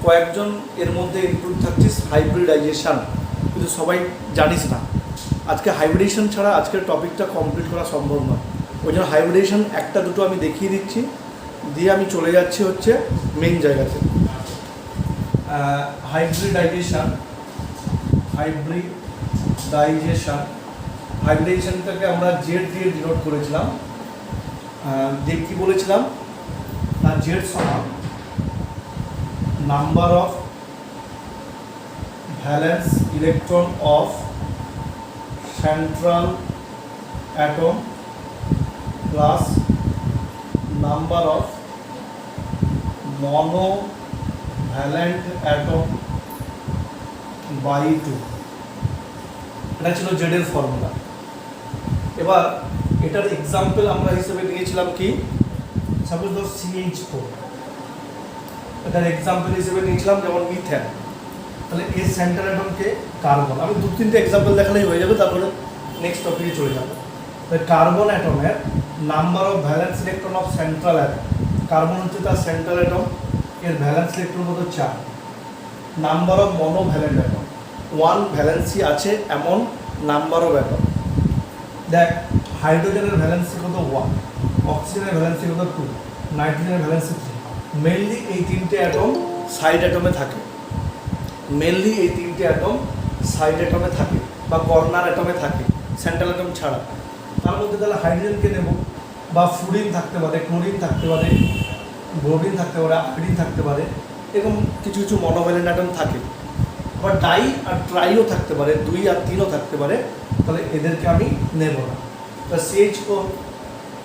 কয়েকজন এর মধ্যে ইনক্লুড থাকছিস হাইব্রিডাইজেশন, কিন্তু সবাই জানিস না। আজকে হাইব্রিডেশন ছাড়া আজকের টপিকটা কমপ্লিট করা সম্ভব নয়। ওই জন্য হাইব্রিডেশন একটা দুটো আমি দেখিয়ে দিচ্ছি, দিয়ে আমি চলে যাচ্ছি হচ্ছে মেইন জায়গাতে। হাইব্রিডাইজেশন হাইব্রিডেশনটাকে আমরা জেড দিয়ে ডিনোট করেছিলাম। দিয়ে কী বলেছিলাম না, জেড সমান number of valence electron of central atom plus number of monovalent atom by 2। এটা ছিল জেডের ফর্মুলা। এবার এটার এক্সাম্পল আমরা হিসেবে নিয়েছিলাম কি, সাপোজ ধর CH4, এটার এক্সাম্পল হিসেবে নিয়েছিলাম যেমন মিথেন। তাহলে এর সেন্টার অ্যাটমকে কার্বন, আমি দু তিনটে এক্সাম্পল দেখালেই হয়ে যাবে, তারপরে নেক্সট টপিকে চলে যাবে। তাহলে কার্বন অ্যাটমের number of valence electron of central atom, carbon হচ্ছে তার সেন্ট্রাল অ্যাটম, এর ভ্যালেন্স ইলেকট্রন কত 4। Number of monovalent atom, 1 valency আছে এমন নাম্বার অফ অ্যাটম। দেখ হাইড্রোজেনের ভ্যালেন্সি কত 1, অক্সিজেনের ভ্যালেন্সি কত 2, নাইট্রোজেনের ভ্যালেন্সি 3। মেনলি এই তিনটে অ্যাটম সাইড অ্যাটমে থাকে, বা কর্নার অ্যাটমে থাকে, সেন্ট্রাল অ্যাটম ছাড়া। তার মধ্যে তাহলে হাইড্রোজেনকে নেব, বা ফ্লুরিন থাকতে পারে, ক্লোরিন থাকতে পারে, ব্রোমিন থাকতে পারে, আয়োডিন থাকতে পারে, এরকম কিছু কিছু মনোভ্যালেন্ট অ্যাটম থাকে। আবার ডাই আর ট্রাইও থাকতে পারে, 2 আর 3ও থাকতে পারে, তাহলে এদেরকে আমি নেব না। তা CH4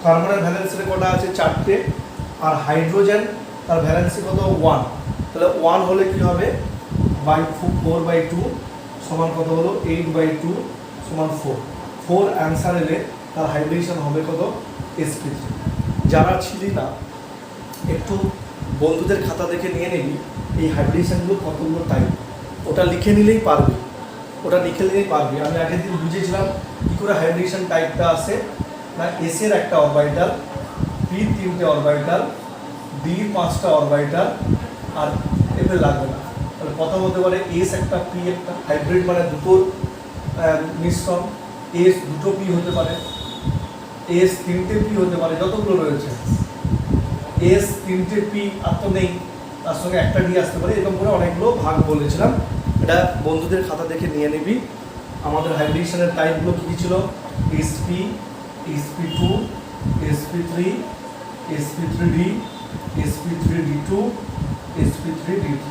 কার্বনের ভ্যালেন্সি কটা আছে 4টে, আর হাইড্রোজেন তার ভ্যালেন্সি কত 1। তাহলে 1 হলে কি হবে, 4/2 সমান কত হলো 8/2 সমান 4। 4 অ্যান্সার এলে তার হাইব্রিডেশন হবে কত sp3। যারা ছিলি না একটু বন্ধুদের খাতা দেখে নিয়ে নিবি এই হাইব্রিডেশনগুলো কতগুলো টাইপ, ওটা লিখে নিলেই পারবি। আমি আগের দিন বুঝেছিলাম কী করে হাইব্রিডেশন টাইপটা আসে না, এসের একটা অরবাইটাল, পির 3টে অরবাইটাল, ডির 5টা অরবাইটাল, আর এভাবে লাগবে না। তাহলে কথা বলতে পারে এস একটা, পি একটা। হাইব্রিড মানে দুটোর মিশ্রণ, এস 2টো পি হতে পারে, এস 3টে পি হতে পারে, যতগুলো রয়েছে। এস 3টে পি আর তো নেই, তার সঙ্গে একটা ডি আসতে পারে, এরকম করে অনেকগুলো ভাগ বলেছিলাম। এটা বন্ধুদের খাতা দেখে নিয়ে নিবি। আমাদের হাইব্রিডেশনের টাইপগুলো কী কী ছিল, sp, sp2, sp3, sp3d, sp3d2, sp3d3।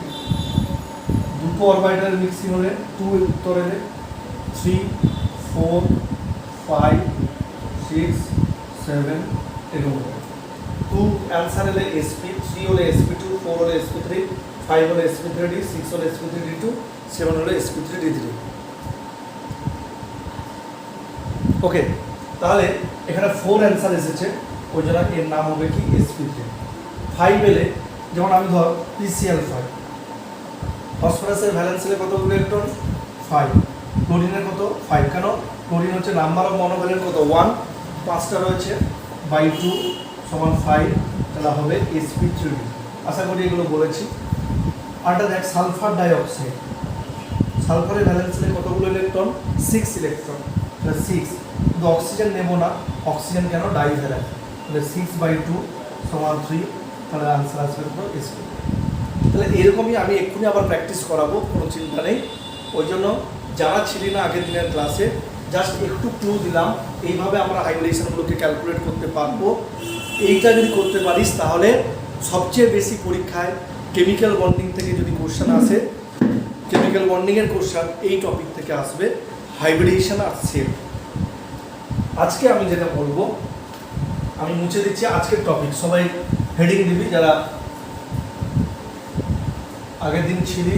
দুটো অরবাইটালের মিক্সিং হলে 2 উত্তর এলে 3, 4, 5, 6, 7 এরকম। 2 অ্যান্সার এলে sp, 3 হলে sp2, 4 হলে sp3, 5 হলে sp3d, 6 হলে sp3d2, 7 হলে sp3d3। ওকে, তাহলে এখানে 4 অ্যান্সার এসেছে, ওই জন্য এর নাম হবে কি sp3। 5 এলে যেমন আমি ধর PCl5, ফসফরাসের ভ্যালেন্স এলে কতগুলো ইলেকট্রন 5, ক্লোরিনের কত 5, কেন ক্লোরিন হচ্ছে নাম্বার অফ মনোভ্যালেন্ট কত 1, 5টা রয়েছে /2 সমান 5, তাহলে হবে sp3d। আশা করি এগুলো বলেছি। আরটা দেখ সালফার ডাইঅক্সাইড, সালফারের ভ্যালেন্স এলে কতগুলো ইলেকট্রন 6 ইলেকট্রন, তাহলে 6। কিন্তু অক্সিজেন নেব না, অক্সিজেন কেন ডাইভ্যালেন্ট, তাহলে 6/2 সমান 3, তাহলে আনসার আসবে কত sp। তাহলে এরকমই আমি এক্ষুনি আবার প্র্যাকটিস করাবো, কোনো চিন্তা নেই। ওই জন্য যারা ছিলি না আগের দিনের ক্লাসে, জাস্ট একটু ক্লু দিলাম, এইভাবে আমরা হাইব্রিডেশনগুলোকে ক্যালকুলেট করতে পারবো। এইটা যদি করতে পারিস তাহলে সবচেয়ে বেশি পরীক্ষায় কেমিক্যাল বন্ডিং থেকে যদি কোশ্চেন আসে, কেমিক্যাল বন্ডিংয়ের কোশ্চেন এই টপিক থেকে আসবে, হাইব্রিডেশন আর সেল। আজকে আমি যেটা বলবো, আমি মুছে দিচ্ছি আজকের টপিক, সবাই হেডিং দিবি যারা আগের দিন ছিলি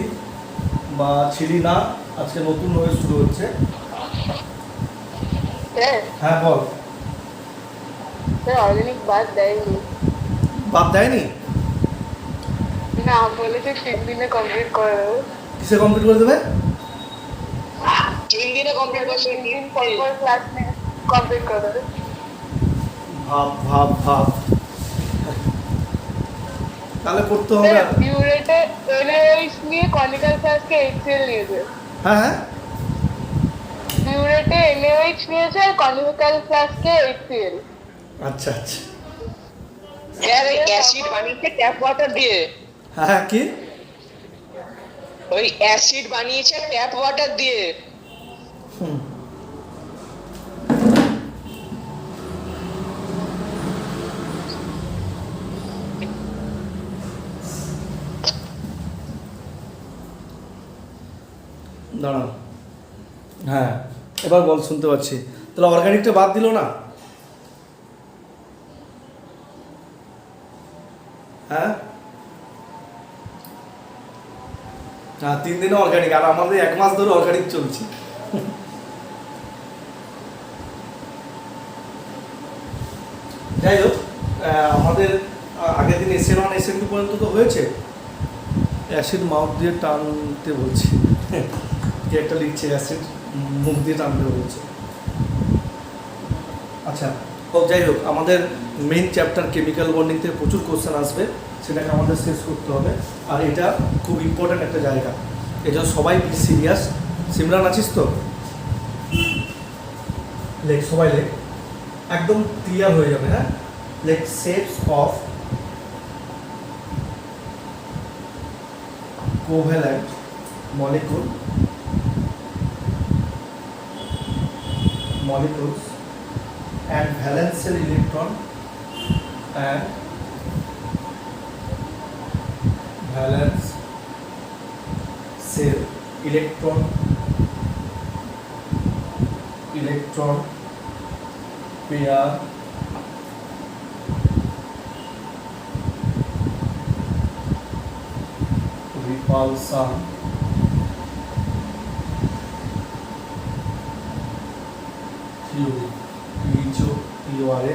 বা ছিলি না, আজকে নতুনভাবে শুরু হচ্ছে। হ্যাঁ বল। অর্গানিক বাদ দেয়নি। বাদ দেয়নি না, বলেছে 3 দিনে কমপ্লিট করে দেবে। কিসে কমপ্লিট করে দেবে? 3 দিনে কমপ্লিট করে 3 দিন পর ক্লাস নিয়ে কমপ্লিট করে দেবে। ভাব ভাব ভাব, তাহলে করতে হবে। বিউরেটে এনে ওই দিয়ে কনিক্যাল ফ্লাস্কে HCl নিয়েছে। হ্যাঁ হ্যাঁ বিউরেটে NaOH নিয়েছে আর কনিক্যাল ফ্লাস্কে HCl। আচ্ছা আচ্ছা স্যার অ্যাসিড বানিয়েছে ট্যাপ ওয়াটার দিয়ে, হ্যাঁ হ্যাঁ কি ওই অ্যাসিড বানিয়েছে ট্যাপ ওয়াটার দিয়ে। হুম দাঁড়ান, হ্যাঁ এবার বল, শুনতে পাচ্ছি। তাহলে অর্গানিকটা বাদ দিল না? হ্যাঁ হ্যাঁ 3 দিনে অর্গানিক, আর আমাদের 1 মাস ধরে অর্গানিক চলছে। যাই হোক, আমাদের আগের দিন SN1 SN2 পর্যন্ত তো হয়েছে। অ্যাসিড মাউথ দিয়ে টানতে বলছি, কি একটা লিখছে অ্যাসিড মুখ দিয়ে টানতে বলছে। আচ্ছা তো যাই হোক, আমাদের মেইন চ্যাপ্টার কেমিক্যাল বন্ডিং থেকে প্রচুর কোশ্চেন আসবে, সেটাকে আমাদের শেষ করতে হবে। আর এটা খুব ইম্পর্ট্যান্ট একটা জায়গা, এই জন্য সবাই সিরিয়াস। সিমরান আছিস তো? লেখ, সবাই লেখ, একদম ক্লিয়ার হয়ে যাবে। হ্যাঁ লেখ, shapes of covalent molecules and valence shell electron and valence shell electron pair repulsion theory, PHOEORA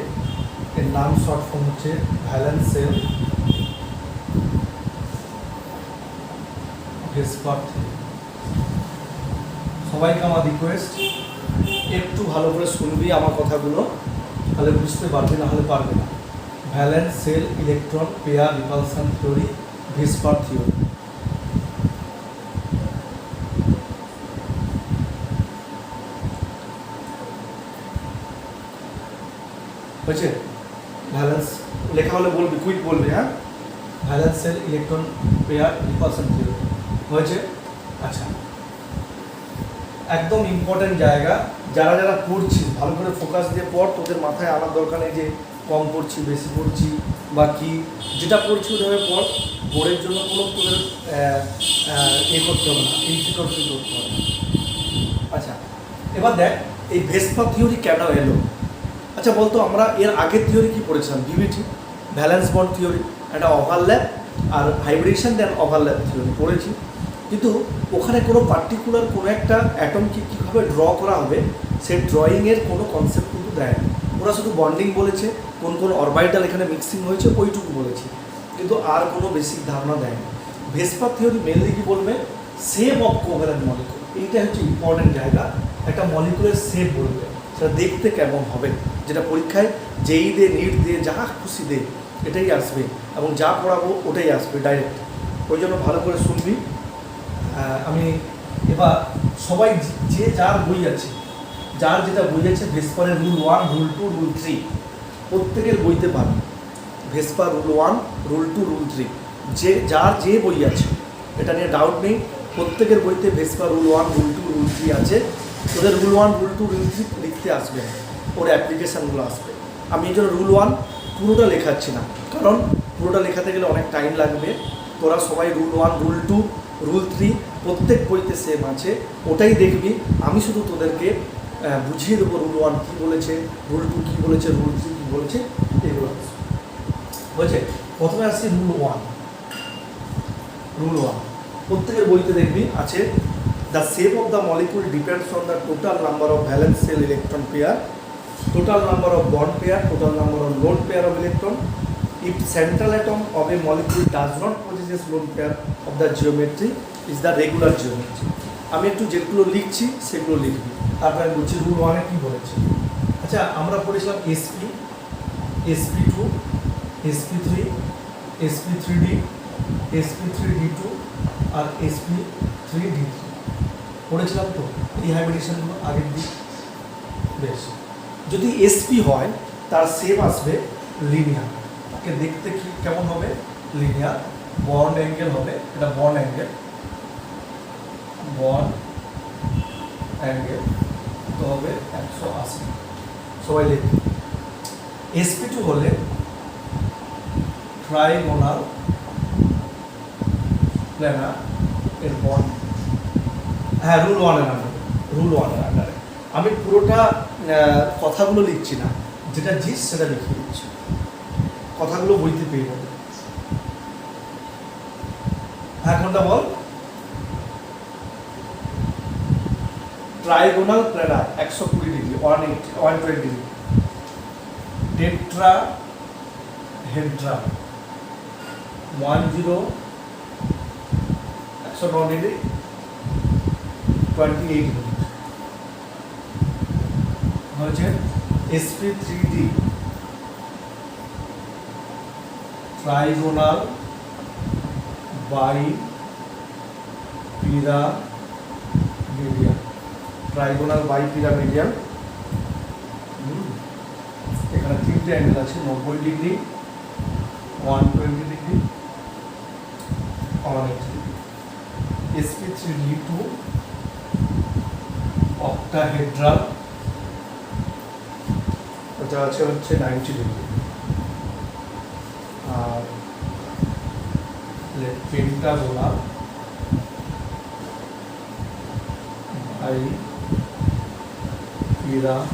এর নাম শর্ট ফর্ম হচ্ছে ভ্যালেন্স সেল ভেসপার থিওরি। সবাইকে আমার রিকোয়েস্ট, একটু ভালো করে শুনবি আমার কথাগুলো, তাহলে বুঝতে পারবি, না হলে পারবে না। Valence shell electron pair repulsion theory, VSEPR theory. হয়েছে? ভ্যালেন্স লেখা হলে বলবি, কুইক বলবি। হ্যাঁ, valence shell electron pair repulsion theory হয়েছে। আচ্ছা, একদম ইম্পর্টেন্ট জায়গা, যারা যারা পড়ছিস ভালো করে ফোকাস দিয়ে পড়। তোদের মাথায় আনার দরকার নেই যে কম পড়ছি বেশি পড়ছি বা কি, যেটা পড়ছি ওইভাবে পড়। বোর্ডের জন্য কোনো তোদের করতে হবে না, ইনসিকিউরিটি করতে হবে না। আচ্ছা, এবার দেখ এই ভেসপার থিওরি কেন এলো। আচ্ছা বলতো, আমরা এর আগের থিওরি কি পড়েছিলাম? ভিভিটি, ভ্যালেন্স বন্ড থিওরি, একটা ওভারল্যাপ আর হাইব্রিডেশন দেন ওভারল্যাপ থিওরি পড়েছি। কিন্তু ওখানে কোনো পার্টিকুলার কোনো একটা অ্যাটমকে কীভাবে ড্র করা হবে সেই ড্রয়িংয়ের কোনো কনসেপ্ট কিন্তু দেয় না। ওরা শুধু বন্ডিং বলেছে, কোন কোন অরবাইটাল এখানে মিক্সিং হয়েছে ওইটুকু বলেছে, কিন্তু আর কোনো বেসিক ধারণা দেয় না। ভেসপার থিওরি মেনলি কি বলবে? শেপ অফ কোভ্যালেন্ট মলিকুল, এইটা হচ্ছে ইম্পর্টেন্ট জায়গা। একটা মলিকুলের শেপ বলবে, সেটা দেখতে কেমন হবে, যেটা পরীক্ষায় যেই দে, নিট দে, যা খুশি দে এটাই আসবে, এবং যা পড়াবো ওটাই আসবে ডাইরেক্ট। ওই জন্য ভালো করে শুনবি। আমি এবার সবাই যে যার বই আছে, যার যেটা বই আছে, ভেসপারের রুল 1, রুল 2, রুল 3 প্রত্যেকের বইতে পাবে। ভেসপার রুল 1, রুল 2, রুল 3 যে যার যে বই আছে, এটা নিয়ে ডাউট নেই। প্রত্যেকের বইতে ভেসপার রুল 1, রুল 2, রুল 3 আছে। ওদের রুল 1, রুল 2, রুল 3 লিখতে আসবে, ওর অ্যাপ্লিকেশানগুলো আসবে। আমি এই জন্য রুল 1 পুরোটা লেখাচ্ছি না, কারণ পুরোটা লেখাতে গেলে অনেক টাইম লাগবে। তোরা সবাই রুল 1, রুল 2, রুল 3 প্রত্যেক বইতে সেম আছে, ওটাই দেখবি। আমি শুধু তোদেরকে বুঝিয়ে দেবো রুল 1 কী বলেছে, রুল 2 কী বলেছে, রুল 3 কী বলেছে, এগুলো বলছে। প্রথমে আসছি রুল 1। রুল 1 প্রত্যেকের বইতে দেখবি আছে, the shape of the molecule depends on the total number of valence shell electron pair, total number of bond pair, total number of lone pair of electron. If central atom of a molecule does not possess lone pair of the geometry is the regular geometry. আমি একটু যেগুলো লিখছি সেগুলো লিখবি, তারপরে আমি বলছি rule 1 কী বলেছে। আচ্ছা, আমরা পড়েছিলাম sp, sp2, sp3, sp3d, sp3d2, আর sp3d3 পড়েছিলাম তো এই হাইব্রিডেশনগুলো আগের দিন। বেশ, যদি sp হয় তার শেপ আসবে লিনিয়ার, তাকে দেখতে কি কেমন হবে, লিনিয়ার। বন্ড অ্যাঙ্গেল হবে, এটা বন্ড অ্যাঙ্গেল, বন্ড অ্যাঙ্গেল তো হবে 180। সবাই লিখবে। sp2 হলে ট্রাইগোনাল প্ল্যানার এর বন্ড, হ্যাঁ রুল 1 এর আন্ডারে, রুল 1 এর আন্ডারে। আমি পুরোটা কথাগুলো লিখছি না, যেটা জিস সেটা লিখে দিচ্ছি, কথাগুলো বইতে পেয়ে যাবে। এখনটা বল, trigonal planar 120 degree, 120 degree. Tetrahedra 109 degree, 28 minute হচ্ছে sp3d trigonal bipyramidal, trigonal bipyramidal. এখানে তিনটে অ্যাঙ্গেল আছে, 90 degree, 120 degree, 180 degree. sp3d2 octahedral, ওটা আছে হচ্ছে 90 ডিগ্রি। আর pentagonal bipyramidal,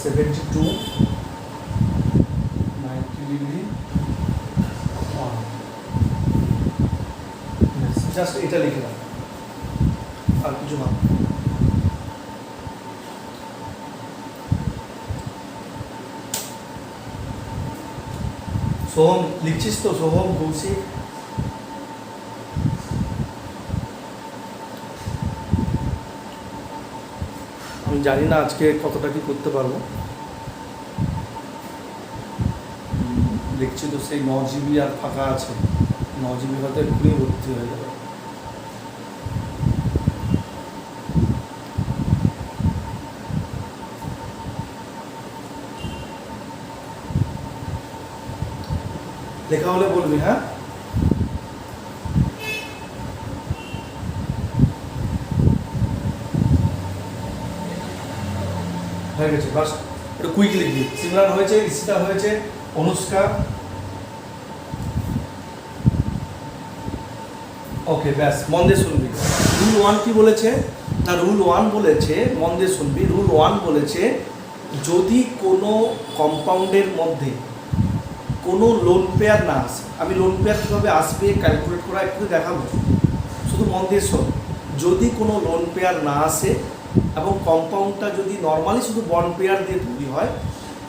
72, 90 degree. Just এটা লিখে দাও, আর কিছু না। সোহম লিখছিস তো? সোহম, কৌশিক, আমি জানি না আজকে কতটা কি করতে পারবো। দেখছি তো সেই 9 জিবি আর ফাঁকা আছে, 9 জিবি হয়তো এক্ষুনি ভর্তি হয়ে যাবে। লেখা হলে বলবি, হ্যাঁ? হয়ে গেছে, বাস একটু কুইক লিখবি। সিমরান হয়েছে, ঋষিতা হয়েছে, অনুষ্কা, ওকে ব্যাস, মন দিয়ে শুনবি। রুল 1 কি বলেছে? না, রুল 1 বলেছে, মন দিয়ে শুনবি। রুল 1 বলেছে যদি কোনো কম্পাউন্ডের মধ্যে কোনো লোন পেয়ার না আসে, আমি লোন পেয়ার কীভাবে আসবে ক্যালকুলেট করা একটু দেখাবো, শুধু মন দিয়ে শোন। যদি কোনো লোন পেয়ার না আসে এবং কম্পাউন্ডটা যদি নর্মালি শুধু বন্ড পেয়ার দিয়ে তৈরি হয়,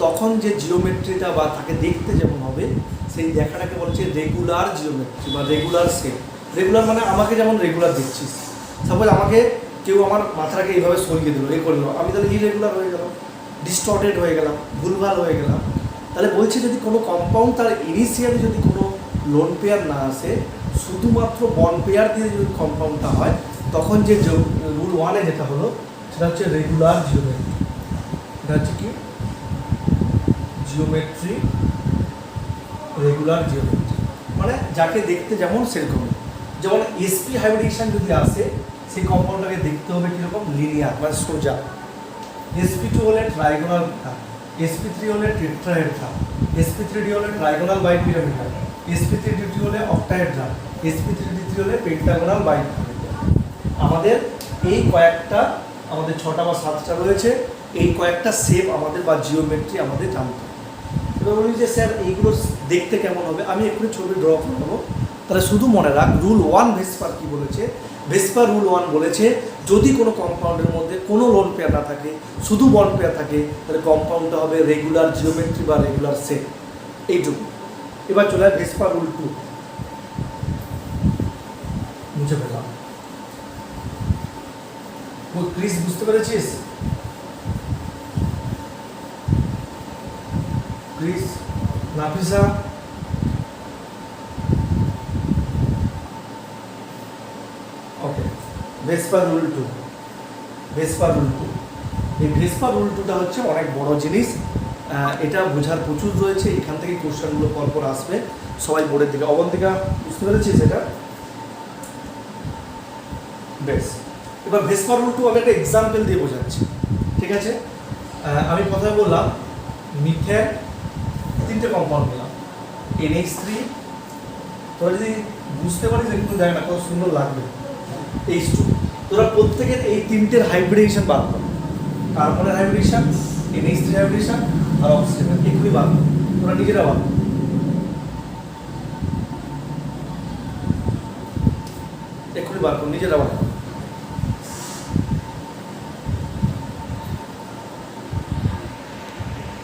তখন যে জিওমেট্রিটা বা তাকে দেখতে যেমন হবে, সেই দেখাটাকে বলছে রেগুলার জিওমেট্রি বা রেগুলার শেপ। রেগুলার মানে আমাকে যেমন রেগুলার দেখছিস, সাপোজ আমাকে কেউ আমার মাথাটাকে এইভাবে সরিয়ে দিল, এই করলো, আমি তাহলে ইরেগুলার হয়ে গেলাম, ডিস্টর্টেড হয়ে গেলাম, ভুলভাল হয়ে গেলাম। তাহলে বলছে যদি কোনো কম্পাউন্ড তার ইনিশিয়ালি যদি কোনো লোন পেয়ার না আসে, শুধুমাত্র বন্ড পেয়ার দিয়ে যদি কম্পাউন্ডটা হয়, তখন যে রুল 1-এ যেটা হলো সেটা হচ্ছে রেগুলার জিওমেট্রি। এটা হচ্ছে কি জিওমেট্রি, রেগুলার জিওমেট্রি মানে যাকে দেখতে যেমন সেরকম। যেমন sp হাইব্রিডেশন যদি আসে, সেই কম্পাউন্ডটাকে দেখতে হবে কীরকম, লিনিয়ার মানে সোজা। sp2 হলে ট্রাইগোনাল, sp3 হলে টেট্রাহেড্রাল, sp3d হলে ট্রাইগোনাল বাই পিরামিডাল, sp3d3 হলে অক্টাহেড্রাল, sp3d3 হলে পেন্টাগোনাল বাই পিরামিডাল। আমাদের এই কয়েকটা, আমাদের 6টা বা 7টা রয়েছে, এই কয়েকটা শেপ আমাদের বা জিওমেট্রি আমাদের জানতে হবে। এবার বলি যে স্যার এইগুলো দেখতে কেমন হবে, আমি একটু ছবি ড্র করে দেবো। তাহলে শুধু মনে রাখ, রুল 1 ভেসপার কী বলেছে। ভেসপার রুল 1 বলেছে যদি কোনো কম্পাউন্ডের মধ্যে কোনো লোন পেয়ার না থাকে, শুধু বন্ড পেয়ার থাকে, তাহলে কম্পাউন্ডটা হবে রেগুলার জিওমেট্রি বা রেগুলার শেপ, এইটুকু। এবার চলে যায় ভেসপার রুল 2, মুছে ফেললাম। ক্রিস বুঝতে পেরেছিস? Chris, Nafisa, VSEPR rule two, VSEPR rule two. এই ভেসপা রুল টুটা হচ্ছে অনেক বড় জিনিস, এটা বোঝার প্রচুর রয়েছে, এখান থেকে কোশ্চেনগুলো পরপর আসবে সবাই বোর্ডের দিকে। অবন্তিকা বুঝতে পেরেছিস এটা? বেশ, এবার ভেসপা রুল টু আমি একটা এক্সাম্পল দিয়ে বোঝাচ্ছি, ঠিক আছে? আমি কথায় বললাম মিথেন, 3টে কম্পাউন্ড নিলাম, NH3, তোরা যদি বুঝতে পারিস একটু দেখ না কত সুন্দর লাগবে, H2। তোরা প্রত্যেকের এই 3টের হাইব্রিডেশন বার কর, কার্বনের হাইব্রিডেশন, NH3 হাইব্রিডেশন আর অক্সিজেনের, এগুলি বার কর, তোরা নিজেরা বার কর। এক্ষুনি বার কর, নিজেরা বার কর।